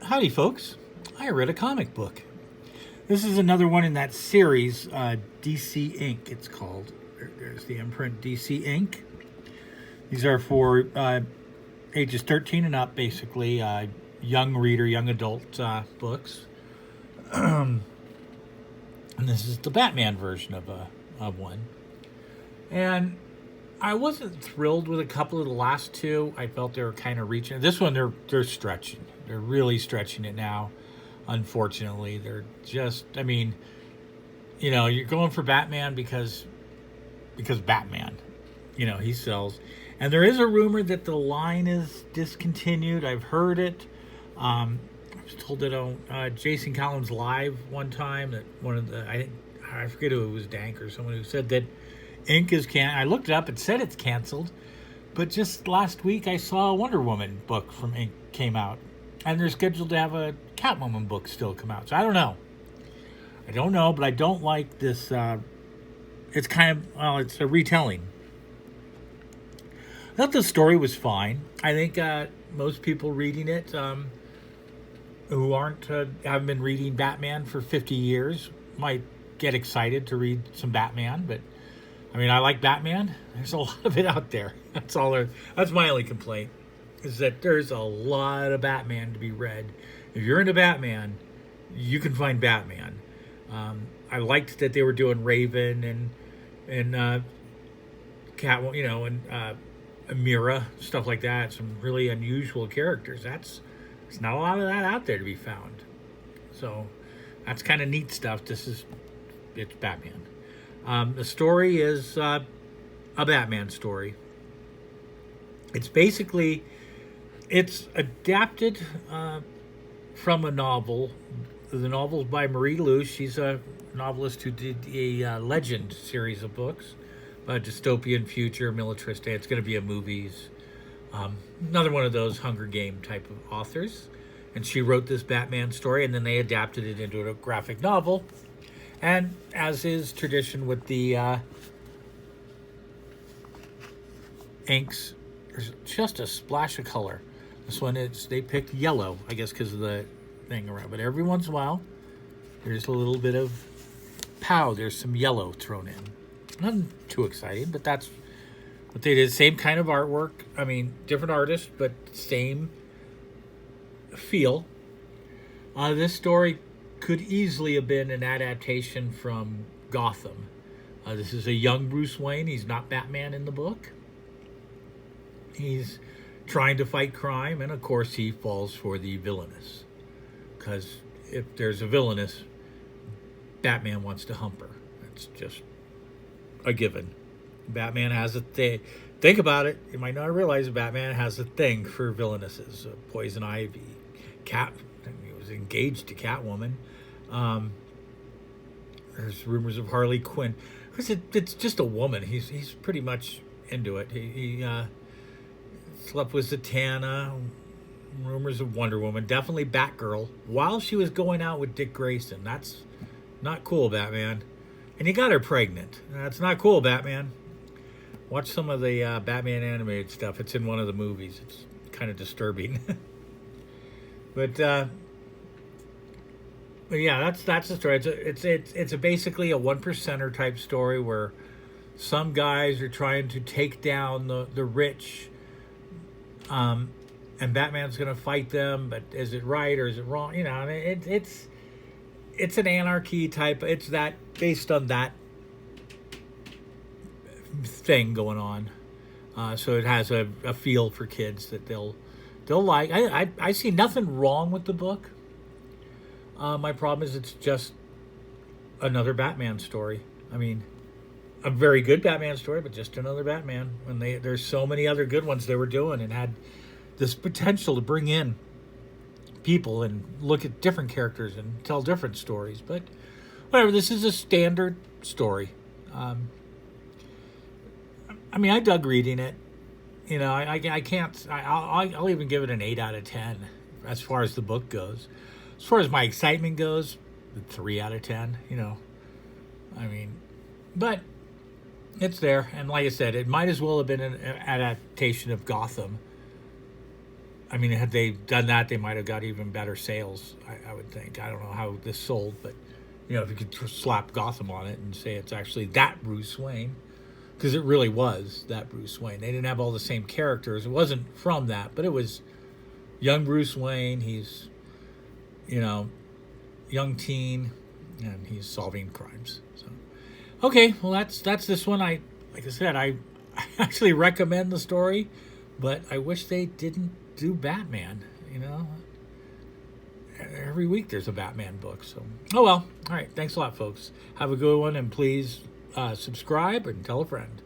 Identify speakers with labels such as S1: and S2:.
S1: Howdy, folks. I read a comic book. This is another one in that series, DC Inc. It's called. There's the imprint DC Inc. These are for ages 13 and up, basically. Young reader, young adult books. And this is the Batman version of one. And I wasn't thrilled with a couple of the last two. I felt they were kind of reaching. This one, they're stretching. They're really stretching it now. Unfortunately, they're just. I mean, you're going for Batman because Batman, he sells. And there is a rumor that the line is discontinued. I've heard it. I was told it on Jason Collins Live one time that one of the I forget who it was, Dank or someone who said that Inc. is I looked it up. It said it's canceled, but just last week I saw a Wonder Woman book from Inc. came out, and they're scheduled to have a Catwoman book still come out. So I don't know, but I don't like this. It's kind of it's a retelling. I thought the story was fine. I think most people reading it who haven't been reading Batman for 50 years might get excited to read some Batman, but I mean, I like Batman. There's a lot of it out there. That's my only complaint, is that there's a lot of Batman to be read. If you're into Batman, you can find Batman. I liked that they were doing Raven and Catwoman, and Amira, stuff like that. Some really unusual characters. There's not a lot of that out there to be found. So that's kind of neat stuff. It's Batman. The story is a Batman story. It's adapted from a novel. The novel is by Marie Luce. She's a novelist who did a Legend series of books, a dystopian future, militaristic. It's going to be a movies. Another one of those Hunger Game type of authors. And she wrote this Batman story, and then they adapted it into a graphic novel. And as is tradition with the inks, there's just a splash of color. This one, they picked yellow, I guess because of the thing around. But every once in a while, there's a little bit of pow. There's some yellow thrown in. Nothing too exciting, but that's what they did. Same kind of artwork. I mean, different artist, but same feel. This story could easily have been an adaptation from Gotham. This is a young Bruce Wayne. He's not Batman in the book. He's trying to fight crime, and of course he falls for the villainous. Because if there's a villainous, Batman wants to hump her. That's just a given. Batman has a thing. Think about it. You might not realize Batman has a thing for villainesses. Poison Ivy, he was engaged to Catwoman. There's rumors of Harley Quinn. It's just a woman. He's pretty much into it. He slept with Zatanna. Rumors of Wonder Woman. Definitely Batgirl. While she was going out with Dick Grayson. That's not cool, Batman. And you got her pregnant. That's not cool, Batman. Watch some of the Batman animated stuff. It's in one of the movies. It's kind of disturbing. But yeah, that's the story. It's basically a 1%er type story where some guys are trying to take down the rich, and Batman's going to fight them. But is it right or is it wrong? It's an anarchy type. It's that based on that thing going on. So it has a feel for kids that they'll like. I see nothing wrong with the book. My problem is it's just another Batman story. I mean, a very good Batman story, but just another Batman. When there's so many other good ones they were doing and had this potential to bring in people and look at different characters and tell different stories. But whatever, this is a standard story. I mean, I dug reading it. I can't. I'll even give it an 8 out of 10 as far as the book goes. As far as my excitement goes, 3 out of 10. I mean, but it's there, and like I said, it might as well have been an adaptation of Gotham. I mean, had they done that, they might have got even better sales. I would think. I don't know how this sold, but if you could slap Gotham on it and say it's actually that Bruce Wayne, because it really was that Bruce Wayne. They didn't have all the same characters. It wasn't from that, but it was young Bruce Wayne. He's, young teen, and he's solving crimes. So, okay, well that's this one. Like I said, I actually recommend the story, but I wish they didn't do Batman. Every week there's a Batman book. So, oh well. All right. Thanks a lot, folks. Have a good one, and please subscribe and tell a friend.